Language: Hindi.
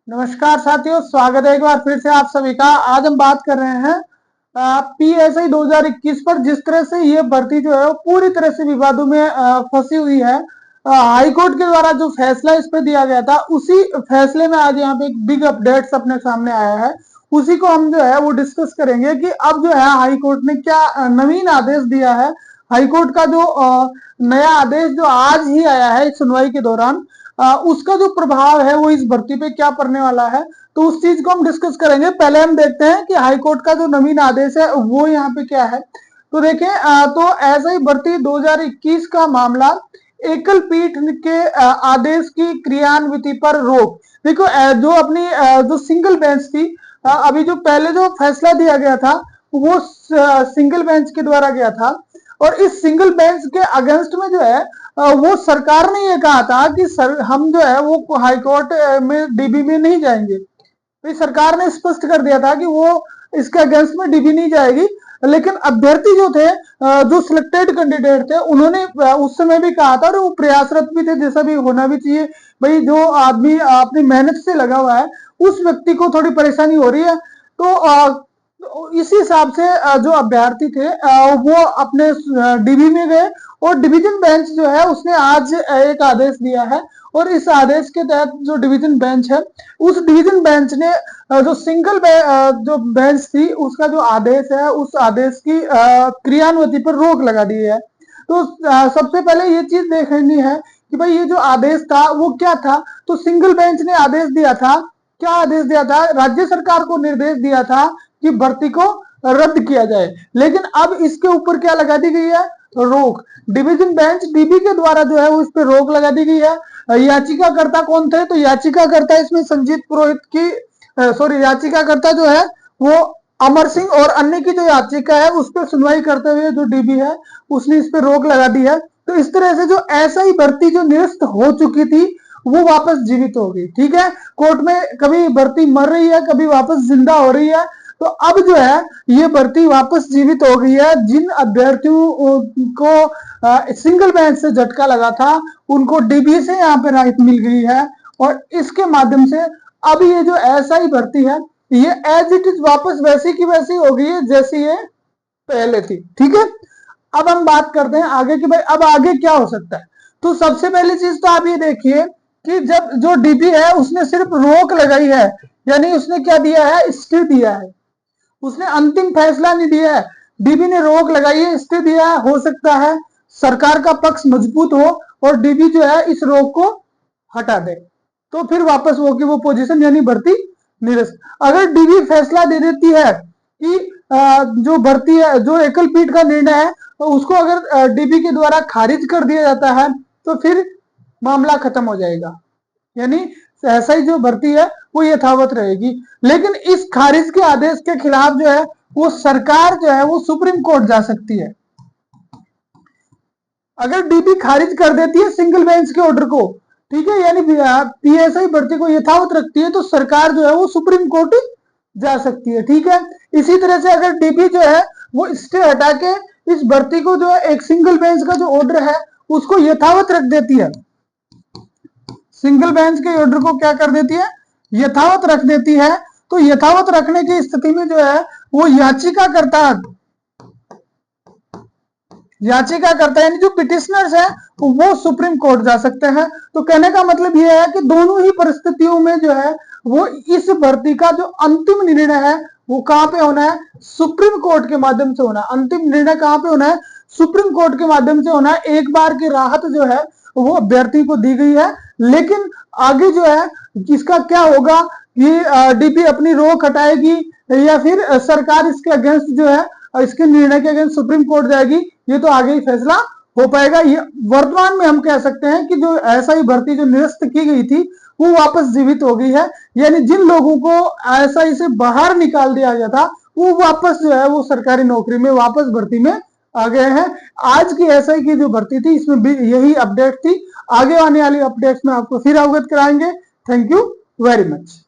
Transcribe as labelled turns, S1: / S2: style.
S1: नमस्कार साथियों, स्वागत है एक बार फिर से आप सभी का। आज हम बात कर रहे हैं पीएसआई 2021 पर। जिस तरह से ये भर्ती जो है वो पूरी तरह से विवादों में फंसी हुई है। हाई कोर्ट के द्वारा जो फैसला इस पर दिया गया था, उसी फैसले में आज यहाँ पे एक बिग अपडेट्स अपने सामने आया है। उसी को हम जो है वो डिस्कस करेंगे कि अब जो है हाई कोर्ट ने क्या नवीन आदेश दिया है। हाई कोर्ट का जो नया आदेश जो आज ही आया है इस सुनवाई के दौरान, उसका जो प्रभाव है वो इस भर्ती पे क्या पड़ने वाला है, तो उस चीज को हम डिस्कस करेंगे। पहले हम देखते हैं कि हाईकोर्ट का जो नवीन आदेश है वो यहाँ पे क्या है। तो देखें, तो ऐसा ही भर्ती 2021 का मामला, एकल पीठ के आदेश की क्रियान्विति पर रोक। देखो, जो अपनी जो सिंगल बेंच थी, अभी जो पहले जो फैसला दिया गया था वो सिंगल बेंच के द्वारा गया था, और इस सिंगल बेंच के अगेंस्ट में जो है वो सरकार ने ये कहा था कि हम जो है वो हाई कोर्ट में डीबी में नहीं जाएंगे। तो सरकार ने स्पष्ट कर दिया था कि वो इसके अगेंस्ट में डीबी नहीं जाएगी। लेकिन अभ्यर्थी जो थे, जो सिलेक्टेड कैंडिडेट थे, उन्होंने उस समय भी कहा था और वो प्रयासरत भी थे, जैसा भी होना भी चाहिए। भाई, जो आदमी अपनी मेहनत से लगा हुआ है उस व्यक्ति को थोड़ी परेशानी हो रही है, तो इसी हिसाब से जो अभ्यर्थी थे वो अपने डीबी में गए, और डिवीजन बेंच जो है उसने आज एक आदेश दिया है। और इस आदेश के तहत जो डिवीजन बेंच है, उस डिवीजन बेंच ने जो सिंगल जो बेंच थी उसका जो आदेश है, उस आदेश की क्रियान्विति पर रोक लगा दी है। तो सबसे पहले ये चीज देखनी है कि भाई ये जो आदेश था वो क्या था। तो सिंगल बेंच ने आदेश दिया था, क्या आदेश दिया था, राज्य सरकार को निर्देश दिया था कि भर्ती को रद्द किया जाए। लेकिन अब इसके ऊपर क्या लगा दी गई है, रोक। डिवीजन बेंच डीबी के द्वारा जो है वो इस पर रोक लगा दी गई है। याचिकाकर्ता कौन थे, तो याचिकाकर्ता इसमें संजीत पुरोहित की याचिकाकर्ता जो है वो अमर सिंह, और अन्य की जो याचिका है उस पर सुनवाई करते हुए जो डीबी है उसने इस पर रोक लगा दी है। तो इस तरह से जो ऐसा ही भर्ती जो निरस्त हो चुकी थी वो वापस जीवित हो गई। ठीक है, कोर्ट में कभी भर्ती मर रही है, कभी वापस जिंदा हो रही है। तो अब जो है ये भर्ती वापस जीवित हो गई है। जिन अभ्यर्थियों को सिंगल बेंच से झटका लगा था उनको डीबी से यहाँ पे राहत मिल गई है, और इसके माध्यम से अब ये जो ऐसा ही भर्ती है ये एज इट इज वापस वैसी की वैसी हो गई है जैसी ये पहले थी। ठीक है, अब हम बात करते हैं आगे कि भाई अब आगे क्या हो सकता है। तो सबसे पहली चीज तो आप ये देखिए कि जब जो डीबी है उसने सिर्फ रोक लगाई है, यानी उसने क्या दिया है, स्टे दिया है। उसने अंतिम फैसला नहीं दिया है, डीबी ने रोक लगाई है, स्टे दिया है। हो सकता है सरकार का पक्ष मजबूत हो और डीबी जो है इस रोक को हटा दे, तो फिर वापस वो की वो पोजीशन यानी भर्ती निरस्त। अगर डीबी फैसला दे देती है कि जो भर्ती है, जो एकल पीठ का निर्णय है, तो उसको अगर डीबी के द्वारा खारिज कर दिया जाता है तो फिर मामला खत्म हो जाएगा, यानी ऐसा ही जो भर्ती है वो यथावत रहेगी। लेकिन इस खारिज के आदेश के खिलाफ जो है वो सरकार जो है वो सुप्रीम कोर्ट जा सकती है। अगर डीबी खारिज कर देती है सिंगल बेंच के ऑर्डर को, ठीक है, यानी पीएसआई भर्ती को यथावत रखती है, तो सरकार जो है वो सुप्रीम कोर्ट जा सकती है। ठीक है, इसी तरह से अगर डीबी जो है वो स्टे हटा के इस भर्ती को जो है एक सिंगल बेंच का जो ऑर्डर है उसको यथावत रख देती है, सिंगल बेंच के ऑर्डर को क्या कर देती है, यथावत रख देती है। तो यथावत रखने की स्थिति में जो है वो याचिकाकर्ता यानी जो पिटिशनर्स है वो सुप्रीम कोर्ट जा सकते हैं। तो कहने का मतलब यह है कि दोनों ही परिस्थितियों में जो है वो इस भर्ती का जो अंतिम निर्णय है वो कहां पे होना है, सुप्रीम कोर्ट के माध्यम से होना है। अंतिम निर्णय कहां पे होना है, सुप्रीम कोर्ट के माध्यम से होना है। एक बार की राहत जो है वो अभ्यर्थी को दी गई है, लेकिन आगे जो है इसका क्या होगा, कि डीपी अपनी रोक हटाएगी या फिर सरकार इसके अगेंस्ट जो है इसके निर्णय के अगेंस्ट सुप्रीम कोर्ट जाएगी, ये तो आगे ही फैसला हो पाएगा। ये वर्तमान में हम कह सकते हैं कि जो ऐसा ही भर्ती जो निरस्त की गई थी वो वापस जीवित हो गई है, यानी जिन लोगों को ऐसा ही से बाहर निकाल दिया गया था वो वापस जो है वो सरकारी नौकरी में वापस भर्ती में आ गए हैं। आज की एसआई की जो भर्ती थी इसमें भी यही अपडेट थी। आगे आने वाली अपडेट्स में आपको फिर अवगत कराएंगे। Thank you very much.